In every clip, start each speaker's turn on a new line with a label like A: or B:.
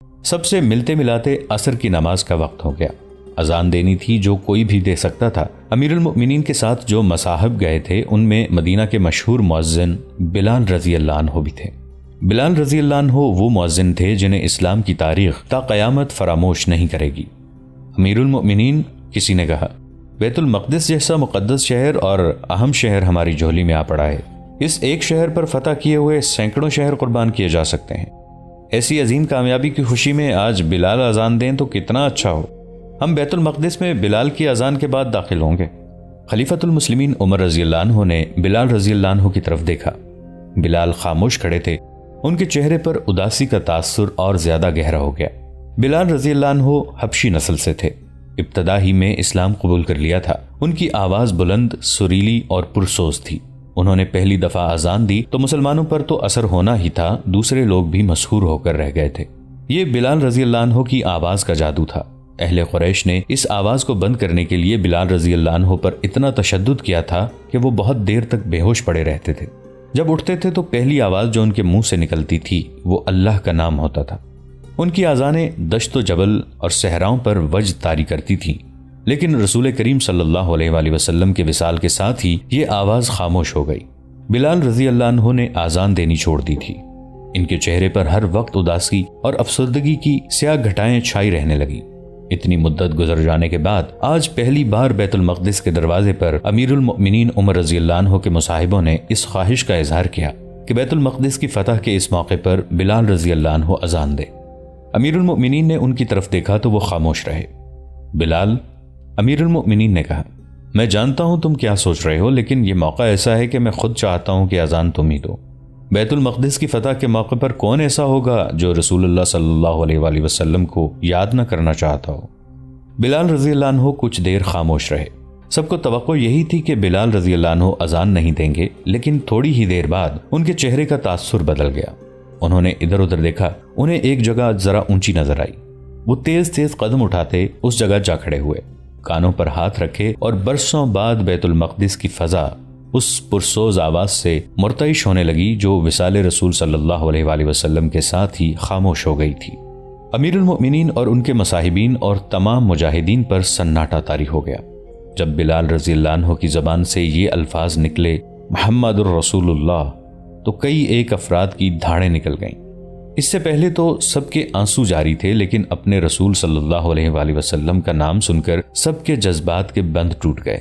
A: سب سے ملتے ملاتے عصر کی نماز کا وقت ہو گیا۔ اذان دینی تھی جو کوئی بھی دے سکتا تھا۔ امیر المؤمنین کے ساتھ جو مصاحب گئے تھے ان میں مدینہ کے مشہور مؤذن بلال رضی اللہ عنہ بھی تھے۔ بلال رضی اللہ عنہ وہ مؤذن تھے جنہیں اسلام کی تاریخ تا قیامت فراموش نہیں کرے گی۔ امیر المؤمنین، کسی نے کہا، بیت المقدس جیسا مقدس شہر اور اہم شہر ہماری جھولی میں آ پڑا ہے۔ اس ایک شہر پر فتح کیے ہوئے سینکڑوں شہر قربان کیے جا سکتے ہیں۔ ایسی عظیم کامیابی کی خوشی میں آج بلال اذان دیں تو کتنا اچھا ہو۔ ہم بیت المقدس میں بلال کی اذان کے بعد داخل ہوں گے۔ خلیفۃ المسلمین عمر رضی اللہ عنہ نے بلال رضی اللہ عنہ کی طرف دیکھا۔ بلال خاموش کھڑے تھے، ان کے چہرے پر اداسی کا تاثر اور زیادہ گہرا ہو گیا۔ بلال رضی اللہ عنہ حبشی نسل سے تھے، ابتدا ہی میں اسلام قبول کر لیا تھا۔ ان کی آواز بلند، سریلی اور پرسوز تھی۔ انہوں نے پہلی دفعہ اذان دی تو مسلمانوں پر تو اثر ہونا ہی تھا، دوسرے لوگ بھی مسحور ہو کر رہ گئے تھے۔ یہ بلال رضی اللہ عنہ کی آواز کا جادو تھا۔ اہل قریش نے اس آواز کو بند کرنے کے لیے بلال رضی اللہ عنہ پر اتنا تشدد کیا تھا کہ وہ بہت دیر تک بے ہوش پڑے رہتے تھے۔ جب اٹھتے تھے تو پہلی آواز جو ان کے منہ سے نکلتی تھی وہ اللہ کا نام ہوتا تھا۔ ان کی آذانیں دشت و جبل اور صحراؤں پر وجد طاری کرتی تھیں، لیکن رسول کریم صلی اللہ علیہ وآلہ وسلم کے وصال کے ساتھ ہی یہ آواز خاموش ہو گئی۔ بلال رضی اللہ عنہ نے آذان دینی چھوڑ دی تھی۔ ان کے چہرے پر ہر وقت اداسی اور افسردگی کی سیاہ گھٹائیں چھائی رہنے لگیں۔ اتنی مدت گزر جانے کے بعد آج پہلی بار بیت المقدس کے دروازے پر امیر المؤمنین عمر رضی اللہ عنہ کے مصاحبوں نے اس خواہش کا اظہار کیا کہ بیت المقدس کی فتح کے اس موقع پر بلال رضی اللہ عنہ اذان دے۔ امیر المؤمنین نے ان کی طرف دیکھا تو وہ خاموش رہے۔ بلال، امیر المؤمنین نے کہا، میں جانتا ہوں تم کیا سوچ رہے ہو، لیکن یہ موقع ایسا ہے کہ میں خود چاہتا ہوں کہ اذان تم ہی دو۔ بیت المقدس کی فتح کے موقع پر کون ایسا ہوگا جو رسول اللہ صلی اللہ علیہ وآلہ وسلم کو یاد نہ کرنا چاہتا ہو؟ بلال رضی اللہ عنہ کچھ دیر خاموش رہے۔ سب کو توقع یہی تھی کہ بلال رضی اللہ عنہ اذان نہیں دیں گے، لیکن تھوڑی ہی دیر بعد ان کے چہرے کا تاثر بدل گیا۔ انہوں نے ادھر ادھر دیکھا، انہیں ایک جگہ ذرا اونچی نظر آئی۔ وہ تیز تیز قدم اٹھاتے اس جگہ جا کھڑے ہوئے، کانوں پر ہاتھ رکھے اور برسوں بعد بیت المقدس کی فضا اس پرسوز آواز سے مرتعش ہونے لگی جو وصال رسول صلی اللہ علیہ وآلہ وسلم کے ساتھ ہی خاموش ہو گئی تھی۔ امیر المؤمنین اور ان کے مصاحبین اور تمام مجاہدین پر سناٹا طاری ہو گیا۔ جب بلال رضی اللہ عنہ کی زبان سے یہ الفاظ نکلے، محمد الرسول اللہ، تو کئی ایک افراد کی دھاڑیں نکل گئیں۔ اس سے پہلے تو سب کے آنسو جاری تھے، لیکن اپنے رسول صلی اللہ علیہ وآلہ وسلم کا نام سن کر سب کے جذبات کے بند ٹوٹ گئے،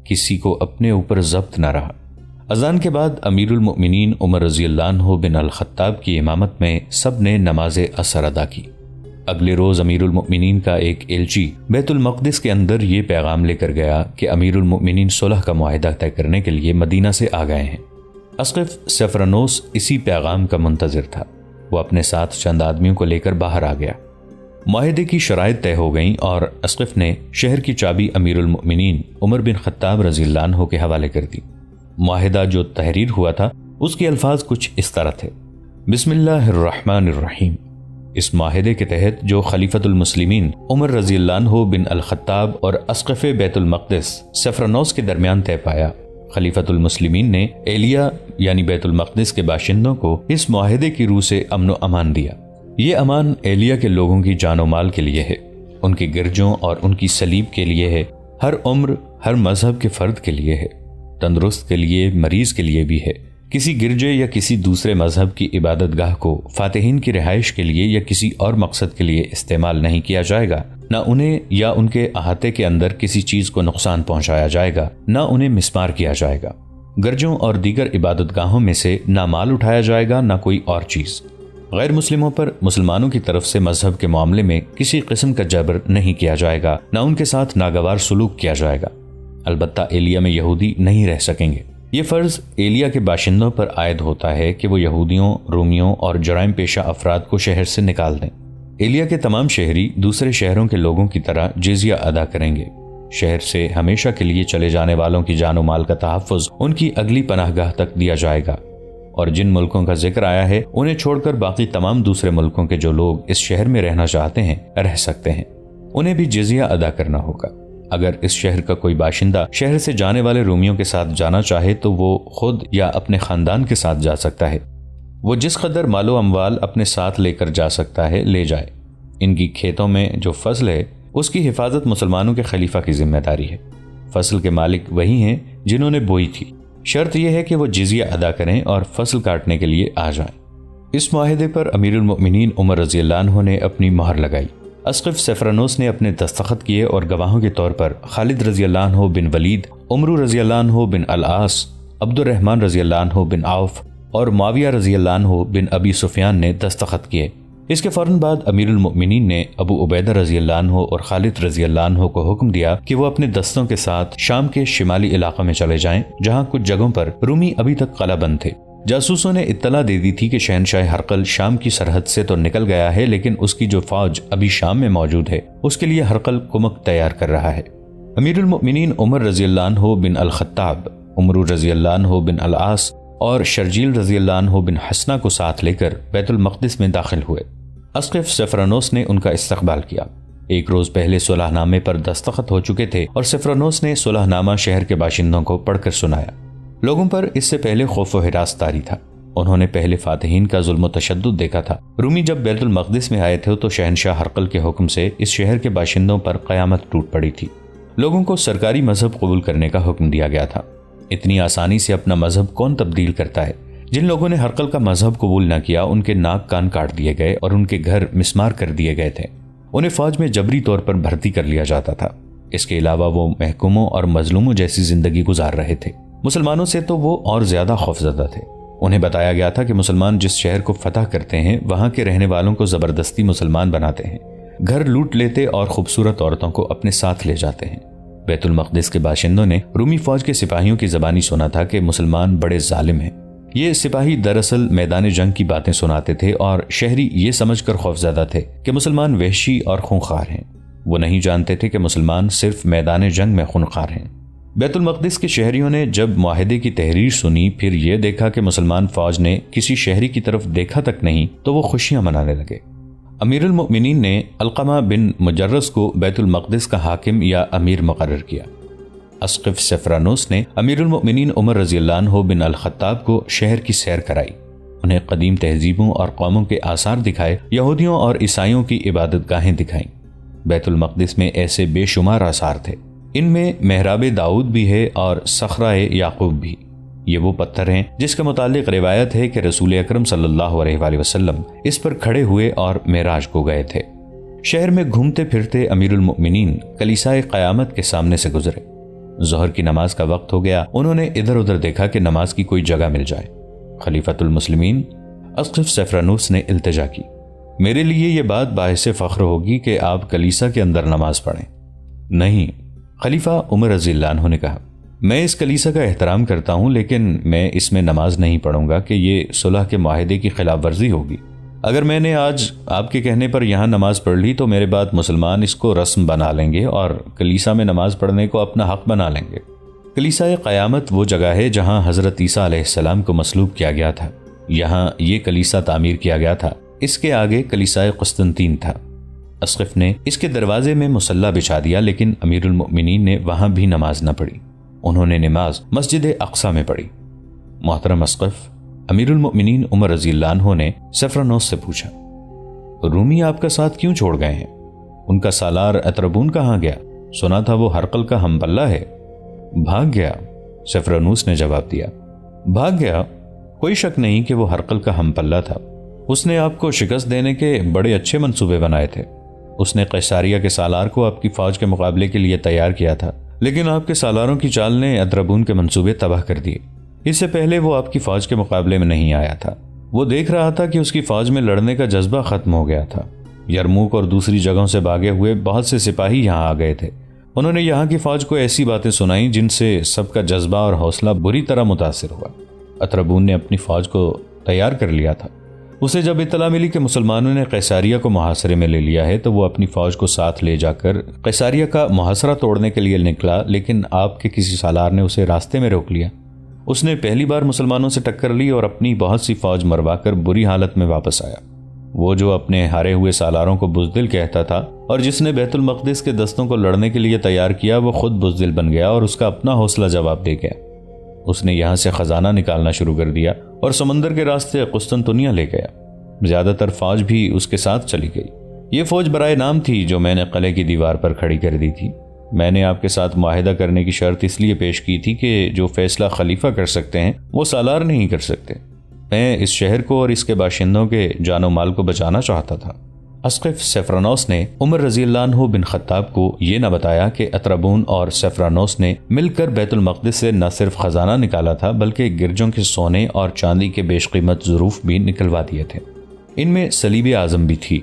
A: کسی کو اپنے اوپر ضبط نہ رہا۔ اذان کے بعد امیر المؤمنین عمر رضی اللہ عنہ بن الخطاب کی امامت میں سب نے نماز عصر ادا کی۔ اگلے روز امیر المؤمنین کا ایک ایلچی بیت المقدس کے اندر یہ پیغام لے کر گیا کہ امیر المؤمنین صلح کا معاہدہ طے کرنے کے لیے مدینہ سے آ گئے ہیں۔ اسقف سفرنوس اسی پیغام کا منتظر تھا۔ وہ اپنے ساتھ چند آدمیوں کو لے کر باہر آ گیا۔ معاہدے کی شرائط طے ہو گئیں اور اسقف نے شہر کی چابی امیر المؤمنین عمر بن خطاب رضی اللہ عنہ کے حوالے کر دی۔ معاہدہ جو تحریر ہوا تھا اس کے الفاظ کچھ اس طرح تھے: بسم اللہ الرحمن الرحیم۔ اس معاہدے کے تحت جو خلیفۃ المسلمین عمر رضی اللہ عنہ بن الخطاب اور اسقف بیت المقدس سفرنوس کے درمیان طے پایا، خلیفۃ المسلمین نے ایلیا یعنی بیت المقدس کے باشندوں کو اس معاہدے کی روح سے امن و امان دیا۔ یہ امان ایلیا کے لوگوں کی جان و مال کے لیے ہے، ان کے گرجوں اور ان کی صلیب کے لیے ہے، ہر عمر ہر مذہب کے فرد کے لیے ہے، تندرست کے لیے، مریض کے لیے بھی ہے۔ کسی گرجے یا کسی دوسرے مذہب کی عبادت گاہ کو فاتحین کی رہائش کے لیے یا کسی اور مقصد کے لیے استعمال نہیں کیا جائے گا، نہ انہیں یا ان کے احاطے کے اندر کسی چیز کو نقصان پہنچایا جائے گا، نہ انہیں مسمار کیا جائے گا۔ گرجوں اور دیگر عبادت گاہوں میں سے نہ مال اٹھایا جائے گا نہ کوئی اور چیز۔ غیر مسلموں پر مسلمانوں کی طرف سے مذہب کے معاملے میں کسی قسم کا جبر نہیں کیا جائے گا، نہ ان کے ساتھ ناگوار سلوک کیا جائے گا۔ البتہ ایلیا میں یہودی نہیں رہ سکیں گے۔ یہ فرض ایلیا کے باشندوں پر عائد ہوتا ہے کہ وہ یہودیوں، رومیوں اور جرائم پیشہ افراد کو شہر سے نکال دیں۔ ایلیا کے تمام شہری دوسرے شہروں کے لوگوں کی طرح جزیہ ادا کریں گے۔ شہر سے ہمیشہ کے لیے چلے جانے والوں کی جان و مال کا تحفظ ان کی اگلی پناہ گاہ تک دیا جائے گا، اور جن ملکوں کا ذکر آیا ہے انہیں چھوڑ کر باقی تمام دوسرے ملکوں کے جو لوگ اس شہر میں رہنا چاہتے ہیں رہ سکتے ہیں، انہیں بھی جزیہ ادا کرنا ہوگا۔ اگر اس شہر کا کوئی باشندہ شہر سے جانے والے رومیوں کے ساتھ جانا چاہے تو وہ خود یا اپنے خاندان کے ساتھ جا سکتا ہے۔ وہ جس قدر مال و اموال اپنے ساتھ لے کر جا سکتا ہے لے جائے۔ ان کی کھیتوں میں جو فصل ہے اس کی حفاظت مسلمانوں کے خلیفہ کی ذمہ داری ہے۔ فصل کے مالک وہی ہیں جنہوں نے بوئی تھی، شرط یہ ہے کہ وہ جزیہ ادا کریں اور فصل کاٹنے کے لیے آ جائیں۔ اس معاہدے پر امیر المؤمنین عمر رضی اللہ عنہ نے اپنی مہر لگائی۔ اسقف سفرانوس نے اپنے دستخط کیے اور گواہوں کے طور پر خالد رضی اللہ عنہ بن ولید، عمرو رضی اللہ عنہ بن العاص، عبد الرحمن رضی اللہ عنہ بن عوف اور معاویہ رضی اللہ عنہ بن ابی سفیان نے دستخط کیے۔ اس کے فوراً بعد امیر المؤمنین نے ابو عبیدہ رضی اللہ عنہ اور خالد رضی اللہ عنہ کو حکم دیا کہ وہ اپنے دستوں کے ساتھ شام کے شمالی علاقے میں چلے جائیں، جہاں کچھ جگہوں پر رومی ابھی تک قلعہ بند تھے۔ جاسوسوں نے اطلاع دے دی تھی کہ شہنشاہ ہرقل شام کی سرحد سے تو نکل گیا ہے، لیکن اس کی جو فوج ابھی شام میں موجود ہے اس کے لیے ہرقل کمک تیار کر رہا ہے۔ امیر المؤمنین عمر رضی اللہ عنہ بن الخطاب، عمرو رضی اللہ عنہ بن العاص اور شرجیل رضی اللہ عنہ بن حسنہ کو ساتھ لے کر بیت المقدس میں داخل ہوئے۔ اسقف سفرانوس نے ان کا استقبال کیا۔ ایک روز پہلے صلح نامے پر دستخط ہو چکے تھے اور سفرانوس نے صلح نامہ شہر کے باشندوں کو پڑھ کر سنایا۔ لوگوں پر اس سے پہلے خوف و ہراس طاری تھا۔ انہوں نے پہلے فاتحین کا ظلم و تشدد دیکھا تھا۔ رومی جب بیت المقدس میں آئے تھے تو شہنشاہ ہرقل کے حکم سے اس شہر کے باشندوں پر قیامت ٹوٹ پڑی تھی۔ لوگوں کو سرکاری مذہب قبول کرنے کا حکم دیا گیا تھا۔ اتنی آسانی سے اپنا مذہب کون تبدیل کرتا ہے؟ جن لوگوں نے ہرقل کا مذہب قبول نہ کیا ان کے ناک کان کاٹ دیے گئے اور ان کے گھر مسمار کر دیے گئے تھے۔ انہیں فوج میں جبری طور پر بھرتی کر لیا جاتا تھا۔ اس کے علاوہ وہ محکوموں اور مظلوموں جیسی زندگی گزار رہے تھے۔ مسلمانوں سے تو وہ اور زیادہ خوفزدہ تھے۔ انہیں بتایا گیا تھا کہ مسلمان جس شہر کو فتح کرتے ہیں وہاں کے رہنے والوں کو زبردستی مسلمان بناتے ہیں، گھر لوٹ لیتے اور خوبصورت عورتوں کو اپنے ساتھ لے جاتے ہیں۔ بیت المقدس کے باشندوں نے رومی فوج کے سپاہیوں کی زبانی سنا تھا کہ مسلمان بڑے ظالم ہیں۔ یہ سپاہی دراصل میدان جنگ کی باتیں سناتے تھے اور شہری یہ سمجھ کر خوفزدہ تھے کہ مسلمان وحشی اور خونخوار ہیں۔ وہ نہیں جانتے تھے کہ مسلمان صرف میدان جنگ میں خونخوار ہیں۔ بیت المقدس کے شہریوں نے جب معاہدے کی تحریر سنی، پھر یہ دیکھا کہ مسلمان فوج نے کسی شہری کی طرف دیکھا تک نہیں، تو وہ خوشیاں منانے لگے۔ امیر المؤمنین نے علقمہ بن مجرس کو بیت المقدس کا حاکم یا امیر مقرر کیا۔ اسقف سفرانوس نے امیر المؤمنین عمر رضی اللہ عنہ بن الخطاب کو شہر کی سیر کرائی، انہیں قدیم تہذیبوں اور قوموں کے آثار دکھائے، یہودیوں اور عیسائیوں کی عبادت گاہیں دکھائیں۔ بیت المقدس میں ایسے بے شمار آثار تھے، ان میں محراب داؤد بھی ہے اور صخرہ یعقوب بھی۔ یہ وہ پتھر ہیں جس کے متعلق روایت ہے کہ رسول اکرم صلی اللہ علیہ وآلہ وسلم اس پر کھڑے ہوئے اور معراج کو گئے تھے۔ شہر میں گھومتے پھرتے امیر المؤمنین کلیسائے قیامت کے سامنے سے گزرے۔ ظہر کی نماز کا وقت ہو گیا، انہوں نے ادھر ادھر دیکھا کہ نماز کی کوئی جگہ مل جائے۔ خلیفۃ المسلمین اسقف سفرانوس نے التجا کی، میرے لیے یہ بات باعث فخر ہوگی کہ آپ کلیسا کے اندر نماز پڑھیں۔ نہیں، خلیفہ عمر رضی اللہ عنہ نے کہا، میں اس کلیسا کا احترام کرتا ہوں، لیکن میں اس میں نماز نہیں پڑھوں گا کہ یہ صلح کے معاہدے کی خلاف ورزی ہوگی۔ اگر میں نے آج آپ کے کہنے پر یہاں نماز پڑھ لی تو میرے بعد مسلمان اس کو رسم بنا لیں گے اور کلیسا میں نماز پڑھنے کو اپنا حق بنا لیں گے۔ کلیسائے قیامت وہ جگہ ہے جہاں حضرت عیسیٰ علیہ السلام کو مصلوب کیا گیا تھا۔ یہاں یہ کلیسا تعمیر کیا گیا تھا، اس کے آگے کلیسائے قسطنطین تھا۔ اسقف نے اس کے دروازے میں مصلی بچھا دیا، لیکن امیر المؤمنین نے وہاں بھی نماز نہ پڑھی، انہوں نے نماز مسجد اقصی میں پڑھی۔ محترم اسقف، امیر المؤمنین عمر رضی اللہ عنہ نے سفرانوس سے پوچھا، رومی آپ کا ساتھ کیوں چھوڑ گئے ہیں؟ ان کا سالار اتربون کہاں گیا؟ سنا تھا وہ ہرقل کا ہم پلہ ہے۔ بھاگ گیا، سفرانوس نے جواب دیا۔ بھاگ گیا؟ کوئی شک نہیں کہ وہ ہرقل کا ہم پلہ تھا۔ اس نے آپ کو شکست دینے کے بڑے اچھے منصوبے بنائے تھے۔ اس نے قیصاریہ کے سالار کو آپ کی فوج کے مقابلے کے لیے تیار کیا تھا، لیکن آپ کے سالاروں کی چال نے اتربون کے منصوبے تباہ کر دیے۔ اس سے پہلے وہ آپ کی فوج کے مقابلے میں نہیں آیا تھا۔ وہ دیکھ رہا تھا کہ اس کی فوج میں لڑنے کا جذبہ ختم ہو گیا تھا۔ یرموک اور دوسری جگہوں سے بھاگے ہوئے بہت سے سپاہی یہاں آ گئے تھے۔ انہوں نے یہاں کی فوج کو ایسی باتیں سنائیں جن سے سب کا جذبہ اور حوصلہ بری طرح متاثر ہوا۔ اتربون نے اپنی فوج کو تیار کر لیا تھا۔ اسے جب اطلاع ملی کہ مسلمانوں نے قیصاریہ کو محاصرے میں لے لیا ہے تو وہ اپنی فوج کو ساتھ لے جا کر قیصاریہ کا محاصرہ توڑنے کے لیے نکلا، لیکن آپ کے کسی سالار نے اسے راستے میں روک لیا۔ اس نے پہلی بار مسلمانوں سے ٹکر لی اور اپنی بہت سی فوج مروا کر بری حالت میں واپس آیا۔ وہ جو اپنے ہارے ہوئے سالاروں کو بزدل کہتا تھا اور جس نے بیت المقدس کے دستوں کو لڑنے کے لیے تیار کیا، وہ خود بزدل بن گیا اور اس کا اپنا حوصلہ جواب دے گیا۔ اس نے یہاں سے خزانہ نکالنا شروع کر دیا اور سمندر کے راستے قسطنطنیہ لے گیا۔ زیادہ تر فوج بھی اس کے ساتھ چلی گئی۔ یہ فوج برائے نام تھی جو میں نے قلعے کی دیوار پر کھڑی کر دی تھی۔ میں نے آپ کے ساتھ معاہدہ کرنے کی شرط اس لیے پیش کی تھی کہ جو فیصلہ خلیفہ کر سکتے ہیں وہ سالار نہیں کر سکتے۔ میں اس شہر کو اور اس کے باشندوں کے جان و مال کو بچانا چاہتا تھا۔ اسقف سیفرانوس نے عمر رضی اللہ عنہ بن خطاب کو یہ نہ بتایا کہ اطرابون اور سیفرانوس نے مل کر بیت المقدس سے نہ صرف خزانہ نکالا تھا بلکہ گرجوں کے سونے اور چاندی کے بیش قیمت ظروف بھی نکلوا دیے تھے۔ ان میں صلیب اعظم بھی تھی۔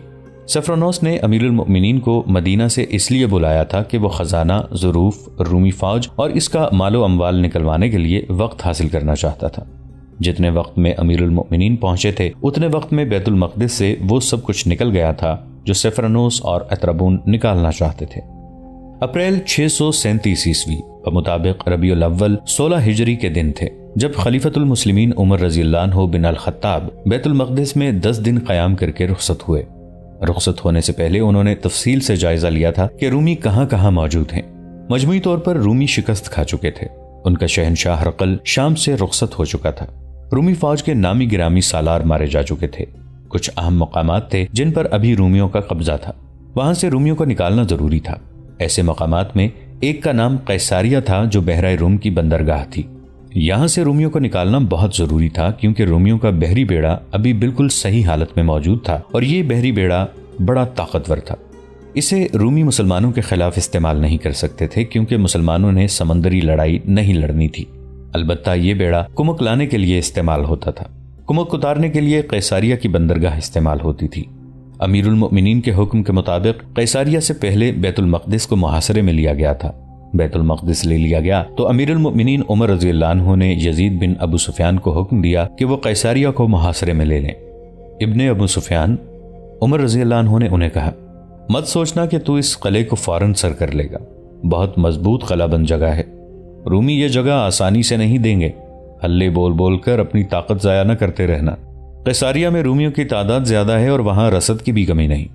A: سیفرانوس نے امیر المؤمنین کو مدینہ سے اس لیے بلایا تھا کہ وہ خزانہ، ظروف، رومی فوج اور اس کا مال و اموال نکلوانے کے لیے وقت حاصل کرنا چاہتا تھا۔ جتنے وقت میں امیر المؤمنین پہنچے تھے اتنے وقت میں بیت المقدس سے وہ سب کچھ نکل گیا تھا جو سیفرانوس اور اطرابون نکالنا چاہتے تھے۔ اپریل 637 عیسوی بمطابق ربیع الاول 16 ہجری کے دن تھے جب خلیفۃ المسلمین عمر رضی اللہ عنہ بن الخطاب بیت المقدس میں 10 دن قیام کر کے رخصت ہوئے۔ رخصت ہونے سے پہلے انہوں نے تفصیل سے جائزہ لیا تھا کہ رومی کہاں کہاں موجود ہیں۔ مجموعی طور پر رومی شکست کھا چکے تھے۔ ان کا شہنشاہ ہرقل شام سے رخصت ہو چکا تھا۔ رومی فوج کے نامی گرامی سالار مارے جا چکے تھے۔ کچھ اہم مقامات تھے جن پر ابھی رومیوں کا قبضہ تھا، وہاں سے رومیوں کو نکالنا ضروری تھا۔ ایسے مقامات میں ایک کا نام قیصاریہ تھا جو بحرہ روم کی بندرگاہ تھی۔ یہاں سے رومیوں کو نکالنا بہت ضروری تھا کیونکہ رومیوں کا بحری بیڑا ابھی بالکل صحیح حالت میں موجود تھا اور یہ بحری بیڑا بڑا طاقتور تھا۔ اسے رومی مسلمانوں کے خلاف استعمال نہیں کر سکتے تھے کیونکہ مسلمانوں نے سمندری لڑائی نہیں لڑنی تھی۔ البتہ یہ بیڑا کمک لانے کے لیے استعمال ہوتا تھا۔ کمک اتارنے کے لیے قیصاریہ کی بندرگاہ استعمال ہوتی تھی۔ امیر المؤمنین کے حکم کے مطابق قیصاریہ سے پہلے بیت المقدس کو محاصرے میں لیا گیا تھا۔ بیت المقدس لے لیا گیا تو امیر المؤمنین عمر رضی اللہ عنہ نے یزید بن ابو سفیان کو حکم دیا کہ وہ قیصاریہ کو محاصرے میں لے لیں۔ ابن ابو سفیان عمر رضی اللہ عنہ نے انہیں کہا، مت سوچنا کہ تو اس قلعے کو فوراً سر کر لے گا، بہت مضبوط قلعہ بند جگہ ہے، رومی یہ جگہ آسانی سے نہیں دیں گے، ہلے بول بول کر اپنی طاقت ضائع نہ کرتے رہنا۔ قیصاریہ میں رومیوں کی تعداد زیادہ ہے اور وہاں رسد کی بھی کمی نہیں۔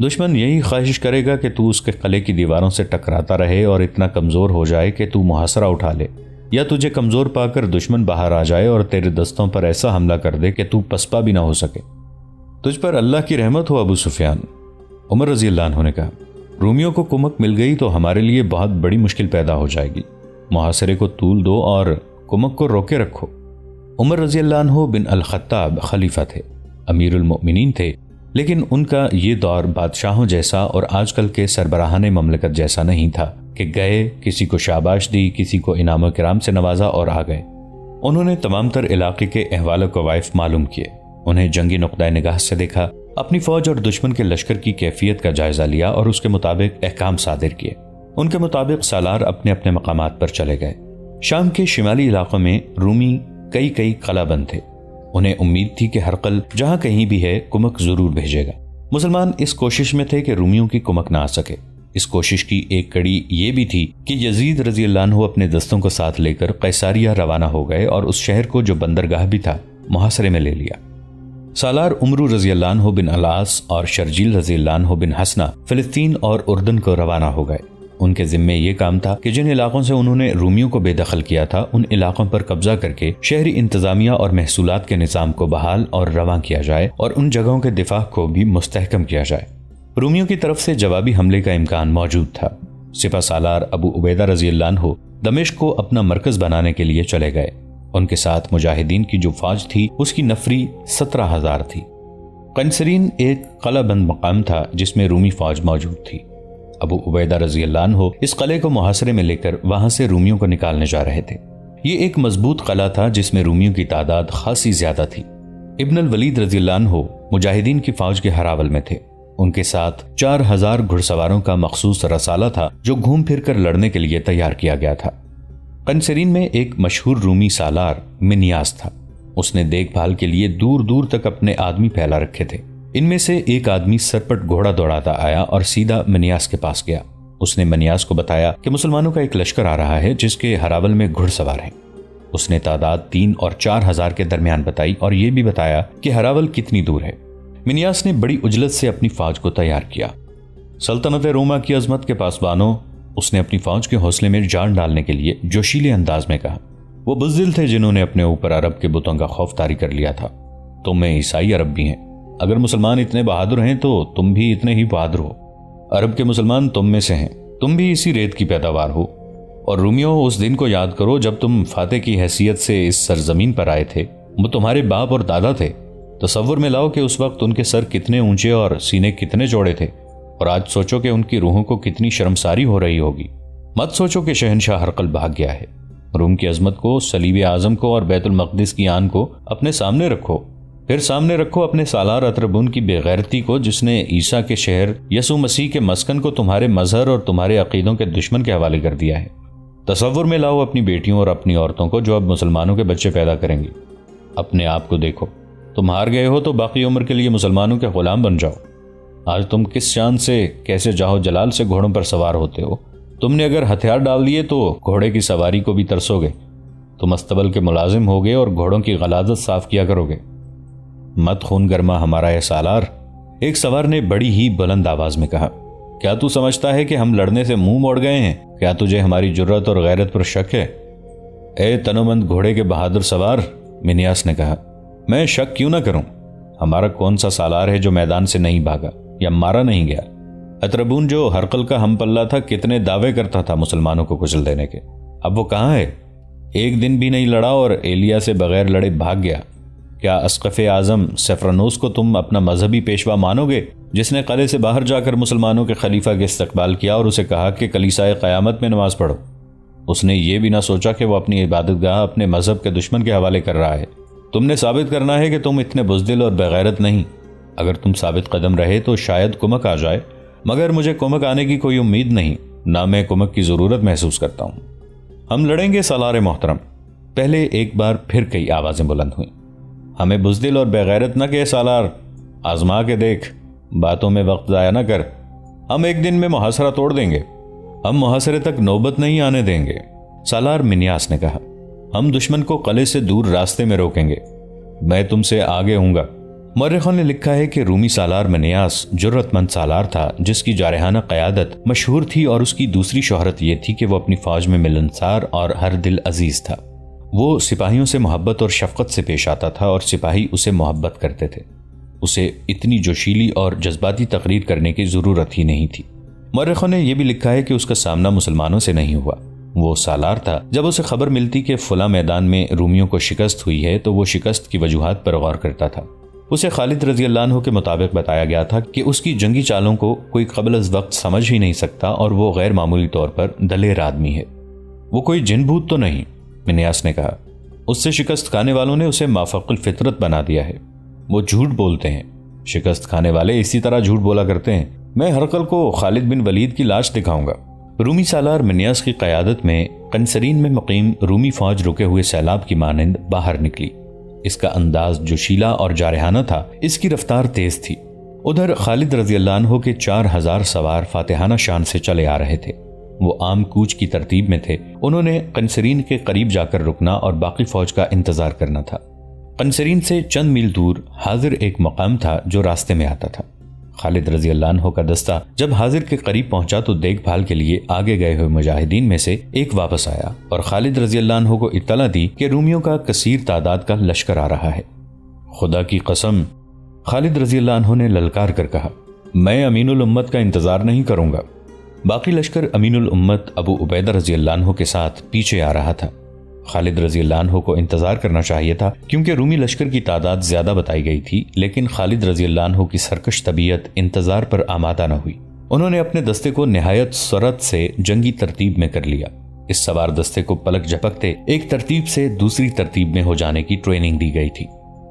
A: دشمن یہی خواہش کرے گا کہ تو اس کے قلعے کی دیواروں سے ٹکراتا رہے اور اتنا کمزور ہو جائے کہ تو محاصرہ اٹھا لے، یا تجھے کمزور پا کر دشمن باہر آ جائے اور تیرے دستوں پر ایسا حملہ کر دے کہ تو پسپا بھی نہ ہو سکے۔ تجھ پر اللہ کی رحمت ہو ابو سفیان، عمر رضی اللہ عنہ نے کہا۔ رومیوں کو کمک مل گئی تو ہمارے لیے بہت بڑی مشکل پیدا ہو جائے گی، محاصرے کو طول دو اور کمک کو روکے رکھو۔ عمر رضی اللہ عنہ بن الخطاب خلیفہ تھے، امیر المؤمنین تھے، لیکن ان کا یہ دور بادشاہوں جیسا اور آج کل کے سربراہان مملکت جیسا نہیں تھا کہ گئے، کسی کو شاباش دی، کسی کو انعام و کرام سے نوازا اور آ گئے۔ انہوں نے تمام تر علاقے کے احوال و قوائف معلوم کیے، انہیں جنگی نقطۂ نگاہ سے دیکھا، اپنی فوج اور دشمن کے لشکر کی کیفیت کا جائزہ لیا اور اس کے مطابق احکام صادر کیے۔ ان کے مطابق سالار اپنے اپنے مقامات پر چلے گئے۔ شام کے شمالی علاقوں میں رومی کئی قلعہ بند تھے۔ انہیں امید تھی کہ ہرقل جہاں کہیں بھی ہے کمک ضرور بھیجے گا۔ مسلمان اس کوشش میں تھے کہ رومیوں کی کمک نہ آ سکے۔ اس کوشش کی ایک کڑی یہ بھی تھی کہ یزید رضی اللہ عنہ اپنے دستوں کو ساتھ لے کر قیصاریہ روانہ ہو گئے اور اس شہر کو جو بندرگاہ بھی تھا محاصرے میں لے لیا۔ سالار عمرو رضی اللہ عنہ بن العاص اور شرجیل رضی اللہ عنہ بن حسنہ فلسطین اور اردن کو روانہ ہو گئے۔ ان کے ذمے یہ کام تھا کہ جن علاقوں سے انہوں نے رومیوں کو بے دخل کیا تھا ان علاقوں پر قبضہ کر کے شہری انتظامیہ اور محصولات کے نظام کو بحال اور رواں کیا جائے اور ان جگہوں کے دفاع کو بھی مستحکم کیا جائے۔ رومیوں کی طرف سے جوابی حملے کا امکان موجود تھا۔ سپہ سالار ابو عبیدہ رضی اللہ عنہ دمشق کو اپنا مرکز بنانے کے لیے چلے گئے۔ ان کے ساتھ مجاہدین کی جو فوج تھی اس کی نفری 17,000 تھی۔ قنسرین ایک قلعہ بند مقام تھا جس میں رومی فوج موجود تھی۔ ابو عبیدہ رضی اللہ عنہ اس قلعے کو محاصرے میں لے کر وہاں سے رومیوں کو نکالنے جا رہے تھے۔ یہ ایک مضبوط قلعہ تھا جس میں رومیوں کی تعداد خاصی زیادہ تھی۔ ابن الولید رضی اللہ عنہ مجاہدین کی فوج کے ہراول میں تھے۔ ان کے ساتھ 4,000 گھڑ سواروں کا مخصوص رسالہ تھا جو گھوم پھر کر لڑنے کے لیے تیار کیا گیا تھا۔ قنسرین میں ایک مشہور رومی سالار منیاس تھا۔ اس نے دیکھ بھال کے لیے دور دور تک اپنے آدمی پھیلا رکھے تھے۔ ان میں سے ایک آدمی سرپٹ گھوڑا دوڑاتا آیا اور سیدھا منیاس کے پاس گیا۔ اس نے منیاس کو بتایا کہ مسلمانوں کا ایک لشکر آ رہا ہے جس کے ہراول میں گھڑ سوار ہیں۔ اس نے تعداد 3 اور 4,000 کے درمیان بتائی اور یہ بھی بتایا کہ ہراول کتنی دور ہے۔ منیاس نے بڑی عجلت سے اپنی فوج کو تیار کیا۔ سلطنت روما کی عظمت کے پاسبانوں، اس نے اپنی فوج کے حوصلے میں جان ڈالنے کے لیے جوشیلے انداز میں کہا، وہ بزدل تھے جنہوں نے اپنے اوپر عرب کے بتوں کا خوف طاری کر لیا تھا۔ تم میں عیسائی عرب بھی ہیں، اگر مسلمان اتنے بہادر ہیں تو تم بھی اتنے ہی بہادر ہو۔ عرب کے مسلمان تم میں سے ہیں، تم بھی اسی ریت کی پیداوار ہو۔ اور رومیوں، اس دن کو یاد کرو جب تم فاتح کی حیثیت سے اس سرزمین پر آئے تھے۔ وہ تمہارے باپ اور دادا تھے۔ تصور میں لاؤ کہ اس وقت ان کے سر کتنے اونچے اور سینے کتنے چوڑے تھے، اور آج سوچو کہ ان کی روحوں کو کتنی شرمساری ہو رہی ہوگی۔ مت سوچو کہ شہنشاہ ہرقل بھاگ گیا ہے۔ روم کی عظمت کو، صلیب اعظم کو اور بیت المقدس کی آن کو اپنے سامنے رکھو۔ پھر سامنے رکھو اپنے سالار اطربون کی بے غیرتی کو، جس نے عیسیٰ کے شہر یسوع مسیح کے مسکن کو تمہارے مظہر اور تمہارے عقیدوں کے دشمن کے حوالے کر دیا ہے۔ تصور میں لاؤ اپنی بیٹیوں اور اپنی عورتوں کو جو اب مسلمانوں کے بچے پیدا کریں گی۔ اپنے آپ کو دیکھو، تم ہار گئے ہو تو باقی عمر کے لیے مسلمانوں کے غلام بن جاؤ۔ آج تم کس شان سے، کیسے جاہو جلال سے گھوڑوں پر سوار ہوتے ہو۔ تم نے اگر ہتھیار ڈال دیے تو گھوڑے کی سواری کو بھی ترسو گے۔ تم استبل کے ملازم ہوگے اور گھوڑوں کی غلاظت صاف کیا کرو گے۔ مت خون گرما ہمارا اے سالار، ایک سوار نے بڑی ہی بلند آواز میں کہا۔ کیا تو سمجھتا ہے کہ ہم لڑنے سے منہ موڑ گئے ہیں؟ کیا تجھے ہماری جرت اور غیرت پر شک ہے؟ اے تنومند گھوڑے کے بہادر سوار، منیاس نے کہا، میں شک کیوں نہ کروں؟ ہمارا کون سا سالار ہے جو میدان سے نہیں بھاگا یا مارا نہیں گیا؟ اطربون جو ہرقل کا ہم پلہ تھا، کتنے دعوے کرتا تھا مسلمانوں کو کچل دینے کے، اب وہ کہاں ہے؟ ایک دن بھی نہیں لڑا اور ایلیا سے بغیر لڑے بھاگ گیا۔ کیا اسقف اعظم سفرنوس کو تم اپنا مذہبی پیشوا مانو گے، جس نے قلعے سے باہر جا کر مسلمانوں کے خلیفہ کے استقبال کیا اور اسے کہا کہ کلیسائے قیامت میں نماز پڑھو؟ اس نے یہ بھی نہ سوچا کہ وہ اپنی عبادت گاہ اپنے مذہب کے دشمن کے حوالے کر رہا ہے۔ تم نے ثابت کرنا ہے کہ تم اتنے بزدل اور بغیرت نہیں۔ اگر تم ثابت قدم رہے تو شاید کمک آ جائے، مگر مجھے کمک آنے کی کوئی امید نہیں، نہ میں کمک کی ضرورت محسوس کرتا ہوں۔ ہم لڑیں گے سالار محترم، پہلے ایک بار پھر کئی آوازیں بلند ہوئیں۔ ہمیں بزدل اور بغیرت نہ کہ سالار، آزما کے دیکھ، باتوں میں وقت ضائع نہ کر۔ ہم ایک دن میں محاصرہ توڑ دیں گے، ہم محاصرے تک نوبت نہیں آنے دیں گے، سالار منیاس نے کہا۔ ہم دشمن کو قلعے سے دور راستے میں روکیں گے، میں تم سے آگے ہوں گا۔ مورخوں نے لکھا ہے کہ رومی سالار منیاس جرت مند سالار تھا، جس کی جارحانہ قیادت مشہور تھی، اور اس کی دوسری شہرت یہ تھی کہ وہ اپنی فوج میں ملنسار اور ہر دل عزیز تھا۔ وہ سپاہیوں سے محبت اور شفقت سے پیش آتا تھا اور سپاہی اسے محبت کرتے تھے۔ اسے اتنی جوشیلی اور جذباتی تقریر کرنے کی ضرورت ہی نہیں تھی۔ مورخوں نے یہ بھی لکھا ہے کہ اس کا سامنا مسلمانوں سے نہیں ہوا۔ وہ سالار تھا، جب اسے خبر ملتی کہ فلاں میدان میں رومیوں کو شکست ہوئی ہے تو وہ شکست کی وجوہات پر غور کرتا تھا۔ اسے خالد رضی اللہ عنہ کے مطابق بتایا گیا تھا کہ اس کی جنگی چالوں کو کوئی قبل از وقت سمجھ ہی نہیں سکتا، اور وہ غیر معمولی طور پر دلیر آدمی ہے۔ وہ کوئی جن بھوت تو نہیں، منیاس نے کہا۔ اس سے شکست کھانے والوں نے اسے مافوق الفطرت بنا دیا ہے۔ وہ جھوٹ بولتے ہیں، شکست کھانے والے اسی طرح جھوٹ بولا کرتے ہیں۔ میں ہرقل کو خالد بن ولید کی لاش دکھاؤں گا۔ رومی سالار منیاس کی قیادت میں قنسرین میں مقیم رومی فوج رکے ہوئے سیلاب کی مانند باہر نکلی۔ اس کا انداز جوشیلا اور جارحانہ تھا، اس کی رفتار تیز تھی۔ ادھر خالد رضی اللہ عنہ کے 4000 سوار فاتحانہ شان سے چلے آ رہے تھے۔ وہ عام کوچ کی ترتیب میں تھے۔ انہوں نے قنسرین کے قریب جا کر رکنا اور باقی فوج کا انتظار کرنا تھا۔ قنسرین سے چند میل دور حاضر ایک مقام تھا جو راستے میں آتا تھا۔ خالد رضی اللہ عنہ کا دستہ جب حاضر کے قریب پہنچا تو دیکھ بھال کے لیے آگے گئے ہوئے مجاہدین میں سے ایک واپس آیا اور خالد رضی اللہ عنہ کو اطلاع دی کہ رومیوں کا کثیر تعداد کا لشکر آ رہا ہے۔ خدا کی قسم، خالد رضی اللہ عنہ نے للکار کر کہا، میں امین الامت کا انتظار نہیں کروں گا۔ باقی لشکر امین الامت ابو عبیدہ رضی اللہ عنہ کے ساتھ پیچھے آ رہا تھا۔ خالد رضی اللہ عنہ کو انتظار کرنا چاہیے تھا کیونکہ رومی لشکر کی تعداد زیادہ بتائی گئی تھی، لیکن خالد رضی اللہ عنہ کی سرکش طبیعت انتظار پر آمادہ نہ ہوئی۔ انہوں نے اپنے دستے کو نہایت سرعت سے جنگی ترتیب میں کر لیا۔ اس سوار دستے کو پلک جھپکتے ایک ترتیب سے دوسری ترتیب میں ہو جانے کی ٹریننگ دی گئی تھی۔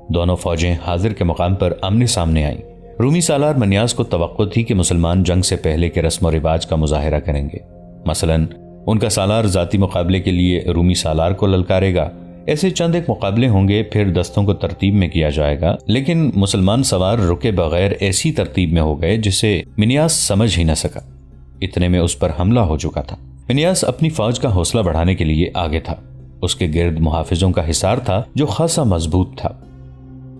A: دونوں فوجیں حاضر کے مقام پر آمنے سامنے آئیں۔ رومی سالار منیاس کو توقع تھی کہ مسلمان جنگ سے پہلے کے رسم و رواج کا مظاہرہ کریں گے۔ مثلاً ان کا سالار ذاتی مقابلے کے لیے رومی سالار کو للکارے گا۔ ایسے چند ایک مقابلے ہوں گے، پھر دستوں کو ترتیب میں کیا جائے گا، لیکن مسلمان سوار رکے بغیر ایسی ترتیب میں ہو گئے جسے منیاس سمجھ ہی نہ سکا۔ اتنے میں اس پر حملہ ہو چکا تھا۔ منیاس اپنی فوج کا حوصلہ بڑھانے کے لیے آگے تھا۔ اس کے گرد محافظوں کا حصار تھا جو خاصا مضبوط تھا۔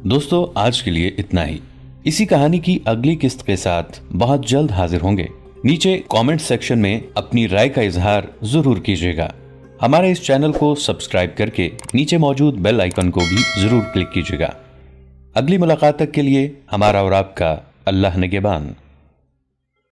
A: دوستو، آج کے لیے اتنا ہی۔ اسی کہانی کی اگلی قسط کے ساتھ بہت جلد حاضر ہوں گے۔ نیچے کامنٹ سیکشن میں اپنی رائے کا اظہار ضرور کیجیے گا۔ ہمارے اس چینل کو سبسکرائب کر کے نیچے موجود بیل آئیکن کو بھی ضرور کلک کیجیے گا۔ اگلی ملاقات تک کے لیے ہمارا اور آپ کا اللہ نگہبان۔